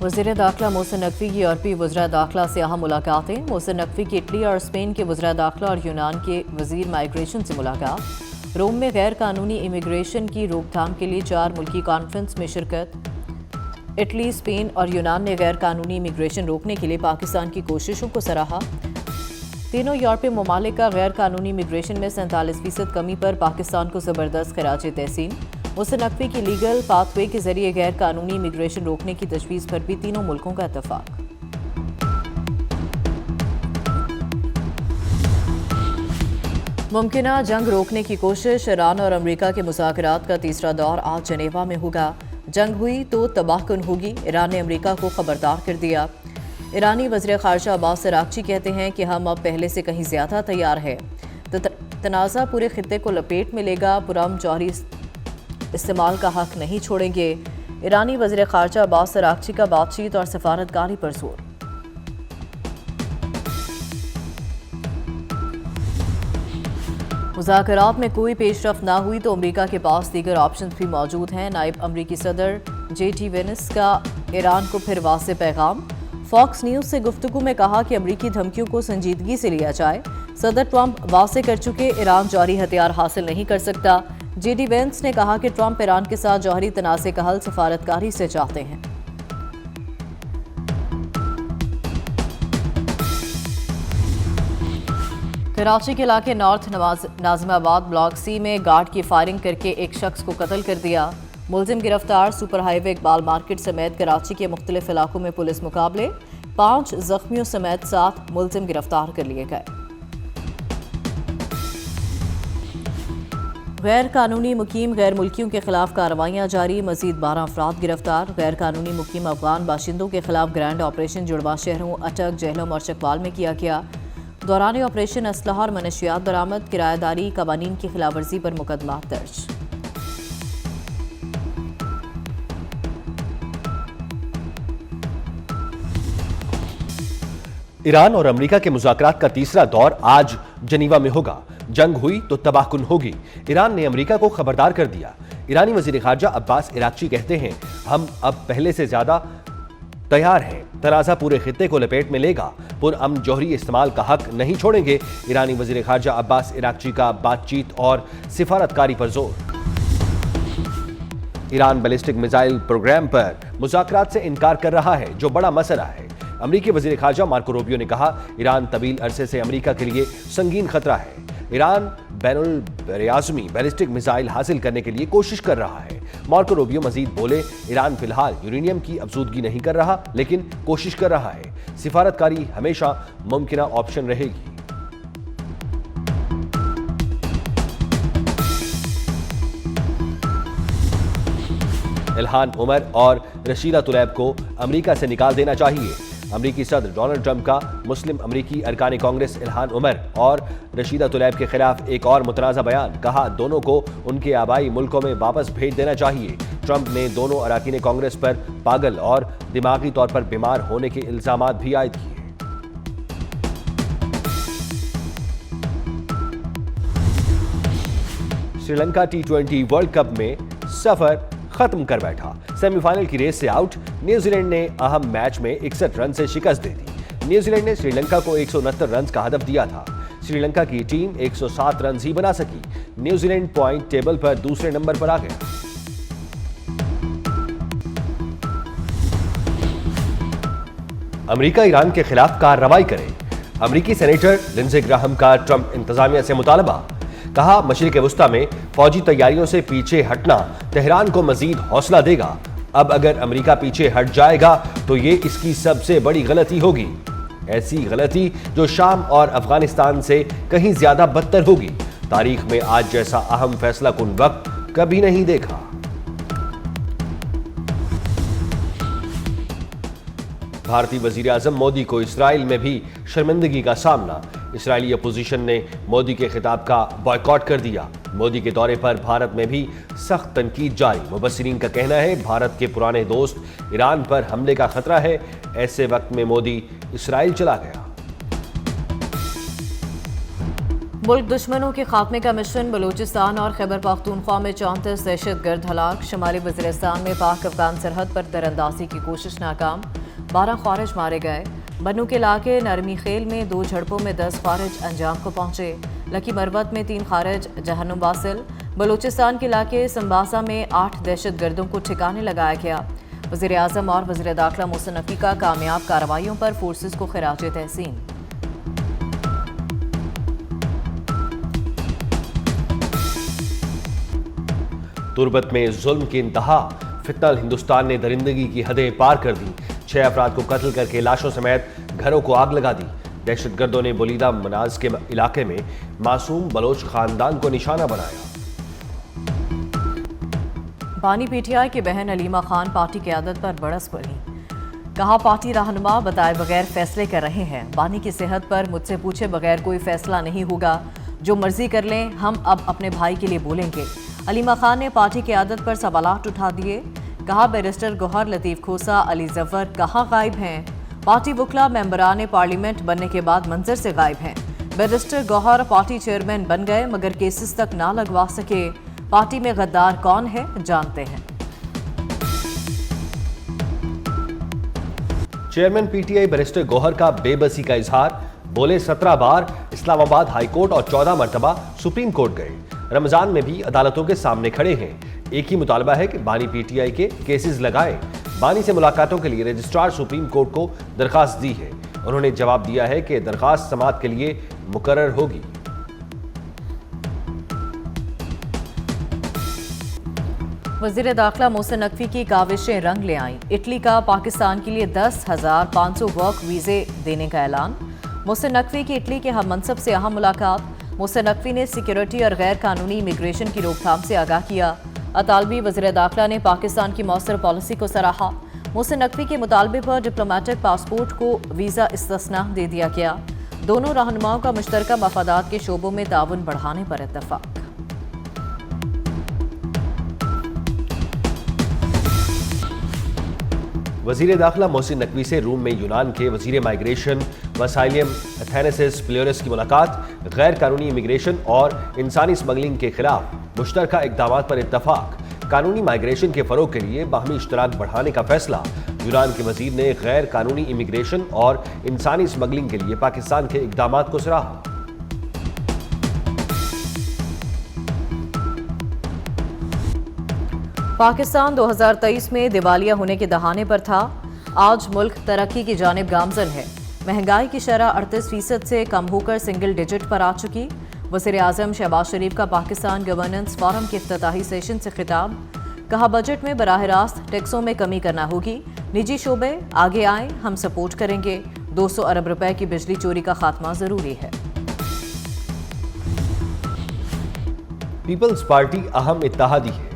वज़ीर दाखिला मोहसिन नकवी की यूरोपीय वज़रा दाखिला से अहम मुलाकातें। मोहसिन नकवी की इटली और स्पेन के वज़रा दाखिला और यूनान के वज़ीर माइग्रेशन से मुलाकात। रोम में गैर कानूनी इमिग्रेशन की रोकथाम के लिए 4 मुल्की कॉन्फ्रेंस में शिरकत। इटली, स्पेन और यूनान ने गैर कानूनी इमिग्रेशन रोकने के लिए पाकिस्तान की कोशिशों को सराहा। तीनों यूरोपीय ममालिक का गैर कानूनी इमिग्रेशन में 47% कमी पर पाकिस्तान को ज़बरदस्त खराज तहसीन। मोहसिन नकवी की लीगल पाथवे के जरिए गैर कानूनी इमिग्रेशन रोकने की तजवीज़ पर भी तीनों मुल्कों का इत्तफाक। मुमकिना जंग रोकने की कोशिश। ईरान और अमेरिका के मुज़ाकरात का तीसरा दौर आज जनेवा में होगा। जंग हुई तो तबाहकुन होगी, ईरान ने अमेरिका को खबरदार कर दिया। ईरानी वज़ीर ख़ारजा अब्बास अराग़ची कहते हैं कि हम अब पहले से कहीं ज़्यादा तैयार हैं। तनाज़ा पूरे खित्ते को लपेट में लेगा, पुरअमन जौहरी इस्तेमाल का हक नहीं छोड़ेंगे। ईरानी वज़ीर ख़ारजा अब्बास अराग़ची का बातचीत और सफारतकारी पर जोर। मुज़ाकरात में कोई पेशरफ ना हुई तो अमेरिका के पास दीगर ऑप्शन भी मौजूद हैं। नायब अमरीकी सदर JD वेंस का ईरान को फिर वाज़ेह पैगाम। फॉक्स न्यूज़ से गुफ्तगू में कहा कि अमरीकी धमकियों को संजीदगी से लिया जाए। सदर ट्रंप वाज़ेह कर चुके, ईरान जौहरी हथियार हासिल नहीं कर सकता। JD वेंस ने कहा कि ट्रंप ईरान के साथ जौहरी तनाज़े का हल सफारतकारी से चाहते हैं। कराची के इलाके नॉर्थ नाज़िमाबाद ब्लॉक C में गार्ड की फायरिंग करके एक शख्स को कत्ल कर दिया। मुलजिम गिरफ्तार। सुपर हाईवे इकबाल मार्केट समेत कराची के मुख्तलिफ इलाकों में पुलिस मुकाबले। 5 जख्मियों समेत 7 मुलजिम गिरफ्तार कर लिए गए। गैर कानूनी मुकीम गैर मुल्कियों के खिलाफ कार्रवाइयाँ जारी। मजीद 12 अफराद गिरफ्तार। गैर कानूनी मुकीम अफगान बाशिंदों के खिलाफ ग्रैंड ऑपरेशन जुड़वा शहरों अटक, जहलम और चकवाल में किया गया। दौरान ऑपरेशन असलहा और मनशियात बरामद। किराएदारी कवानीन की खिलाफ वर्जी पर मुकदमा दर्ज। ईरान और अमेरिका के मुज़ाकरात का तीसरा दौर आज जनीवा में होगा। जंग हुई तो तबाहकुन होगी, ईरान ने अमेरिका को खबरदार कर दिया। ईरानी वज़ीर ख़ारजा अब्बास अराग़ची कहते हैं हम अब पहले से ज्यादा तैयार हैं। तनाज़ा पूरे खित्ते को लपेट में लेगा, पुरअमन जौहरी इस्तेमाल का हक नहीं छोड़ेंगे। ईरानी वज़ीर ख़ारजा अब्बास अराग़ची का बातचीत और सिफारतकारी पर जोर। ईरान बैलिस्टिक मिसाइल प्रोग्राम पर मुज़ाकरात से इनकार कर रहा है, जो बड़ा मसला है। अमरीकी वज़ीर ख़ारजा मार्को रूबियो ने कहा ईरान तवील अरसे से अमरीका के लिए संगीन खतरा है। ईरान बैनुल बरआज़मी बैलिस्टिक मिसाइल हासिल करने के लिए कोशिश कर रहा है। मार्को रूबियो मजीद बोले ईरान फिलहाल यूरेनियम की अफजूदगी नहीं कर रहा, लेकिन कोशिश कर रहा है। सिफारतकारी हमेशा मुमकिना ऑप्शन रहेगी। इल्हान उमर और रशीदा तुलैब को अमरीका से निकाल देना चाहिए। अमरीकी सदर डोनाल्ड ट्रंप का मुस्लिम अमरीकी अरकान कांग्रेस इल्हान उमर और रशीदा तुलैब के खिलाफ एक और मुतनाज़ा बयान। कहा दोनों को उनके आबाई मुल्कों में वापस भेज देना चाहिए। ट्रंप ने दोनों अरकान कांग्रेस पर पागल और दिमागी तौर पर बीमार होने के इल्जामात भी आयद किए। श्रीलंका T20 वर्ल्ड कप में सफर खत्म कर बैठा। सेमीफाइनल की रेस से आउट न्यूजीलैंड ने अहम मैच में 61 रन से शिकस्त दे दी। न्यूजीलैंड ने श्रीलंका को 169 रन का हदफ दिया था। श्रीलंका की टीम 107 रन ही बना सकी। न्यूजीलैंड पॉइंट टेबल पर दूसरे नंबर पर आ गया। अमेरिका ईरान के खिलाफ कार्रवाई करे। अमेरिकी सेनेटर लिंडसे ग्राहम का ट्रंप इंतजामिया से मुतालबा। कहा मशरिक वुस्ता में फौजी तैयारियों से पीछे हटना तेहरान को मजीद हौसला देगा। अब अगर अमेरिका पीछे हट जाएगा तो ये इसकी सबसे बड़ी गलती होगी, ऐसी गलती जो शाम और अफगानिस्तान से कहीं ज्यादा बदतर होगी। तारीख में आज जैसा अहम फैसला कुन वक्त कभी नहीं देखा। भारतीय वजीर आजम मोदी को इसराइल में भी शर्मिंदगी का सामना। इसराइली अपोजिशन ने मोदी के खिताब का बॉयकॉट कर दिया। मोदी के दौरे पर भारत में भी सख्त तनकीद जारी। मुबस्सिरीन का कहना है भारत के पुराने दोस्त ईरान पर हमले का खतरा है। ऐसे वक्त में मोदी इसराइल चला गया। मुल्क दुश्मनों के खात्मे का मिशन, बलूचिस्तान और खैबर पख्तूनख्वा में 34 दहशतगर्द हलाक। शुमाली वज़ीरिस्तान में पाक अफगान सरहद पर दरअंदाजी की कोशिश नाकाम, 12 ख्वारिज मारे गए। बन्नू के इलाके नरमी खेल में 2 झड़पों में 10 ख्वारिज अंजाम को पहुंचे। लकी मरवत में 3 खारिज जहन्नुम वासिल। बलूचिस्तान के इलाके संबासा में 8 दहशतगर्दों को ठिकाने लगाया गया। वज़ीर आज़म और वज़ीर दाखिला मोहसिन नकवी का कामयाब कार्रवाइयों पर फोर्सेस को खिराज तहसीन। तुर्बत में जुल्म की इंतहा, फितनल हिंदुस्तान ने दरिंदगी की हदें पार कर दी। 6 अफराद को कत्ल करके लाशों समेत घरों को आग लगा दी। दहशतगर्दों ने बोलीदा मनाज के इलाके में मासूम बलोच खानदान को निशाना बनाया। बानी पीटीआई की बहन अलीमा खान पार्टी क़यादत पर बरस पड़ी। कहा, पार्टी रहनुमा बताए बगैर फैसले कर रहे हैं। बानी की सेहत पर मुझसे पूछे बगैर कोई फैसला नहीं होगा, जो मर्जी कर लें, हम अब अपने भाई के लिए बोलेंगे। अलीमा खान ने पार्टी क़यादत पर सवालात उठा दिए। कहा, बैरिस्टर गौहर लतीफ़ खोसा, अली जफर कहाँ गायब हैं? पार्टी वकला मेंबरान पार्लियामेंट बनने के बाद मंजर से गायब हैं। बैरिस्टर गौहर पार्टी चेयरमैन बन गए मगर केसेस तक ना लगवा सके। पार्टी में गद्दार कौन है, जानते हैं। चेयरमैन पीटीआई बैरिस्टर गौहर का बेबसी का इजहार। बोले 17 बार इस्लामाबाद हाईकोर्ट और 14 मरतबा सुप्रीम कोर्ट गए। रमजान में भी अदालतों के सामने खड़े हैं। एक ही मुतालबा है कि बानी पीटीआई के केसेस लगाएं। बानी से मुलाकातों के लिए रजिस्ट्रार सुप्रीम कोर्ट को दरखास्त दी है। उन्होंने जवाब दिया है कि दरखास्त समाअत के लिए मुकर्रर होगी। वज़ीर दाखिला मोहसिन नकवी की काविशें रंग ले आईं। इटली का पाकिस्तान के लिए 10,500 वर्क वीज़े देने का ऐलान। मोहसिन नकवी की इटली के हम मनसब से अहम मुलाकात। मोहसिन नकवी ने सिक्योरिटी और गैर कानूनी इमिग्रेशन की रोकथाम से आगाह किया। अतालवी वज़ीर दाखिला ने पाकिस्तान की मौसर पॉलिसी को सराहा। मोहसिन नकवी के मुतालबे पर डिप्लोमेटिक पासपोर्ट को वीज़ा इस्तिस्ना दे दिया गया। दोनों रहनुमाओं का मुश्तरका मफादात के शोबों में ताउन बढ़ाने पर इत्तफाक। वज़ीर दाखिला मोहसिन नकवी से रूम में यूनान के वज़ीर माइग्रेशन वसाइलियम एथेनेसिस प्लेयरस की मुलाकात। गैर कानूनी इमिग्रेशन और इंसानी स्मगलिंग के खिलाफ मुश्तरका इक़दामात पर इत्तफाक। कानूनी माइग्रेशन के फ़रोग के लिए बाहमी इश्तराक बढ़ाने का फैसला। यूनान के वज़ीर ने गैर कानूनी इमिग्रेशन और इंसानी स्मगलिंग के लिए पाकिस्तान के इक़दामात को सराहा। पाकिस्तान 2023 में दिवालिया होने के दहाने पर था। आज मुल्क तरक्की की जानिब गामजन है। महंगाई की शरह 38% से कम होकर सिंगल डिजिट पर आ चुकी। वज़ीर आज़म शहबाज शरीफ का पाकिस्तान गवर्नेंस फोरम के इफ्तिताही सेशन से खिताब। कहा, बजट में बराह रास्त टैक्सों में कमी करना होगी। निजी शोबे आगे आए, हम सपोर्ट करेंगे। 200 अरब रुपए की बिजली चोरी का खात्मा जरूरी है। पीपल्स पार्टी अहम इत्तेहादी है।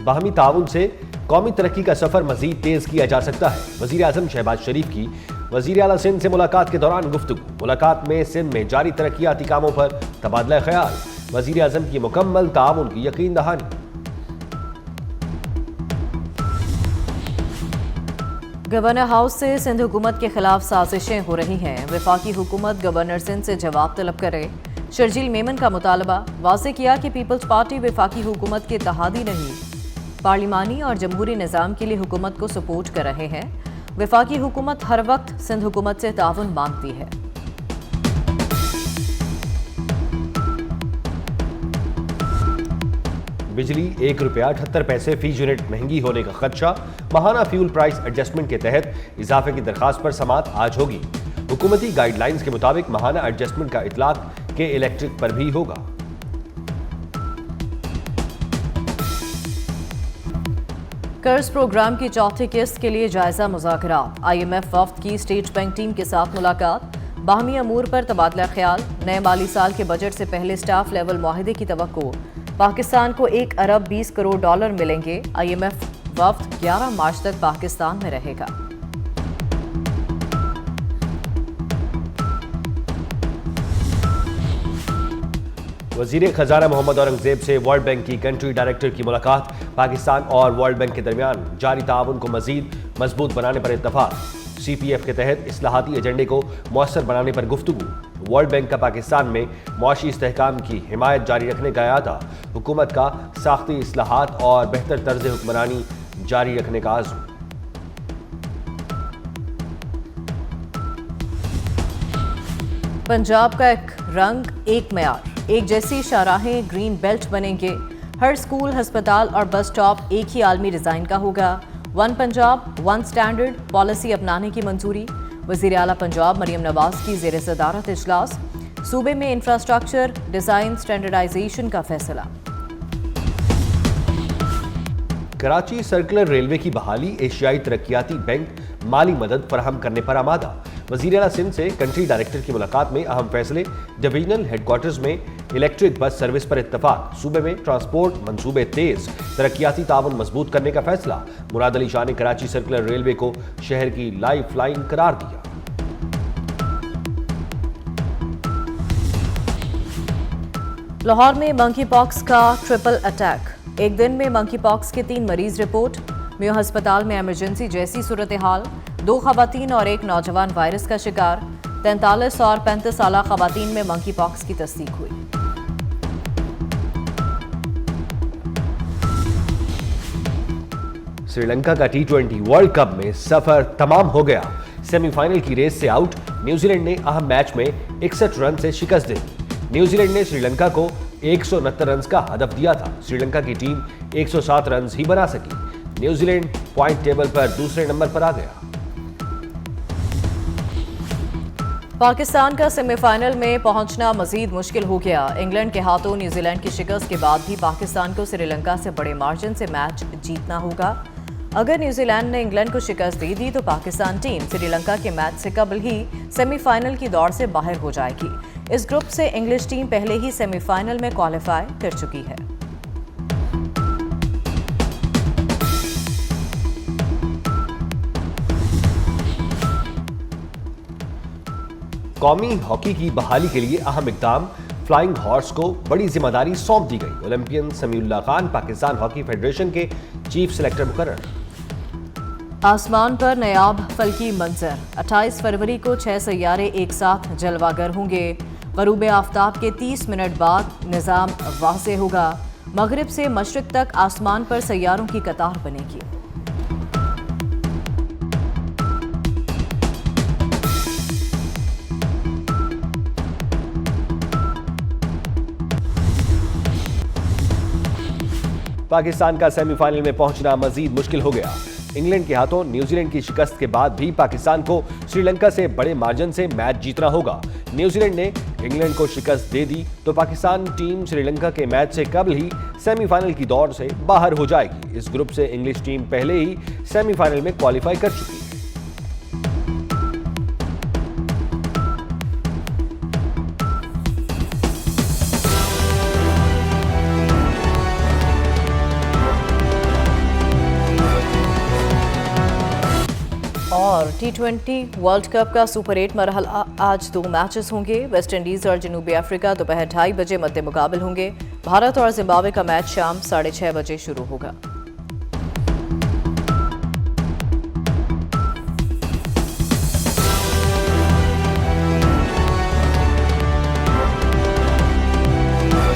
बाहमी ताउन से कौमी तरक्की का सफर मजीद तेज किया जा सकता है। वज़ीर आज़म शहबाज शरीफ की वज़ीर आला सिंध से मुलाकात के दौरान गुफ्तगू। मुलाकात में सिंध में जारी तरक्याती कामों पर तबादला ख्याल। वज़ीर आज़म की मुकम्मल ताउन की यकीन दहानी। गवर्नर हाउस से सिंध हुकूमत के खिलाफ साजिशें हो रही हैं। वफाकी हुकूमत गवर्नर सिंध से जवाब तलब करे। शर्जील मेमन का मुतालबा। वाज़ेह किया कि पीपल्स पार्टी वफाकी हुकूमत के इत्तेहादी नहीं, पार्लिमानी और जमहूरी निज़ाम के लिए हुकूमत को सपोर्ट कर रहे हैं। वफाकी हुकूमत हर वक्त सिंध हुकूमत से ताउन मांगती है। बिजली ₹1.78 फी यूनिट महंगी होने का खदशा। माहाना फ्यूल प्राइस एडजस्टमेंट के तहत इजाफे की दरखास्त पर समाअत आज होगी। हुकूमती गाइडलाइंस के मुताबिक माहाना एडजस्टमेंट का इतलाक के इलेक्ट्रिक पर भी होगा। कर्ज प्रोग्राम की चौथी किस्त के लिए जायजा मुज़ाकरात। IMF वफ्द की स्टेट बैंक टीम के साथ मुलाकात। बाहमी अमूर पर तबादला ख्याल। नए माली साल के बजट से पहले स्टाफ लेवल मुआहदे की तवक्को। पाकिस्तान को $1 अरब 20 करोड़ मिलेंगे। IMF वफ्द 11 मार्च तक पाकिस्तान में रहेगा। वज़ीर खजाना मोहम्मद औरंगजेब से वर्ल्ड बैंक की कंट्री डायरेक्टर की मुलाकात। पाकिस्तान और वर्ल्ड बैंक के दरमियान जारी ताउन को मजीद मजबूत बनाने पर इत्तफाक। CPF के तहत इस्लाहाती एजेंडे को मौसर बनाने पर गुफ्तगू। वर्ल्ड बैंक का पाकिस्तान में मुआशी इस्तेहकाम की हिमायत जारी रखने का इरादा, हुकूमत का साख्ती इस्लाहात और बेहतर तर्ज हुक्मरानी जारी रखने का आज़म। पंजाब का एक रंग, एक मयार, एक जैसी शाहराहें ग्रीन बेल्ट बनेंगे। हर स्कूल, अस्पताल और बस स्टॉप एक ही आलमी डिजाइन का होगा। One Punjab one standard policy अपनाने की मंजूरी। वज़ीर आला पंजाब मरियम नवाज की ज़ेर सदारत इजलास। सूबे में इंफ्रास्ट्रक्चर डिजाइन स्टैंडर्डाइजेशन का फैसला। कराची सर्कुलर रेलवे की बहाली, एशियाई तरक्याती बैंक माली मदद फराहम करने पर आमादा। वज़ीर आला सिंध से कंट्री डायरेक्टर की मुलाकात में अहम फैसले। डिवीजनल हेडक्वार्टर्स में इलेक्ट्रिक बस सर्विस पर इत्तफाक। सूबे में ट्रांसपोर्ट मंसूबे तेज, तरक्याती ताउन मजबूत करने का फैसला। मुराद अली शाह ने कराची सर्कुलर रेलवे को शहर की लाइफ लाइन करार दिया। लाहौर में मंकी पॉक्स का ट्रिपल अटैक। एक दिन में मंकी पॉक्स के 3 मरीज रिपोर्ट। मेयो अस्पताल में इमरजेंसी जैसी सूरत हाल। 2 खवातीन और 1 नौजवान वायरस का शिकार। 43 और 35 साल खवातीन में मंकी पॉक्स की तस्दीक हुई। श्रीलंका का T20 वर्ल्ड कप में सफर तमाम हो गया। सेमीफाइनल की रेस से आउट न्यूजीलैंड ने अहम मैच में 61 रन से शिकस्त दी। न्यूजीलैंड ने श्रीलंका को 169 रन का हदफ दिया था। श्रीलंका की टीम 107 रन ही बना सकी। न्यूजीलैंड पॉइंट टेबल पर दूसरे नंबर पर आ गया। पाकिस्तान का सेमीफाइनल में पहुंचना मजीद मुश्किल हो गया। इंग्लैंड के हाथों न्यूजीलैंड की शिकस्त के बाद भी पाकिस्तान को श्रीलंका से बड़े मार्जिन से मैच जीतना होगा। अगर न्यूजीलैंड ने इंग्लैंड को शिकस्त दे दी तो पाकिस्तान टीम श्रीलंका के मैच से कबल ही सेमीफाइनल की दौड़ से बाहर हो जाएगी। इस ग्रुप से इंग्लिश टीम पहले ही सेमीफाइनल में क्वालिफाई कर चुकी है। कौमी हॉकी की बहाली के लिए अहम इकदाम। फ्लाइंग हॉर्स को बड़ी जिम्मेदारी सौंप दी गई। Olympian Samiullah Khan Pakistan hockey federation के चीफ सेलेक्टर मुकर्रर। आसमान पर नयाब फल्की मंजर। 28 फरवरी को 6 सैयारे एक साथ जलवागर होंगे। गरूब आफ्ताब के 30 मिनट बाद निज़ाम वाज़ेह होगा। मगरिब से मशरिक तक आसमान पर सैयारों की कतार बनेगी। पाकिस्तान का सेमीफाइनल में पहुंचना मजीद मुश्किल हो गया। इंग्लैंड के हाथों न्यूजीलैंड की शिकस्त के बाद भी पाकिस्तान को श्रीलंका से बड़े मार्जिन से मैच जीतना होगा। न्यूजीलैंड ने इंग्लैंड को शिकस्त दे दी तो पाकिस्तान टीम श्रीलंका के मैच से कबल ही सेमीफाइनल की दौड़ से बाहर हो जाएगी। इस ग्रुप से इंग्लिश टीम पहले ही सेमीफाइनल में क्वालिफाई कर चुकी है। और T20 वर्ल्ड कप का सुपर 8 मरहला आज 2 मैचेस होंगे। वेस्ट इंडीज और जनूबी अफ्रीका दोपहर 2:30 बजे मद्दे मुकाबल होंगे। भारत और जिम्बाब्वे का मैच शाम 6:30 बजे शुरू होगा।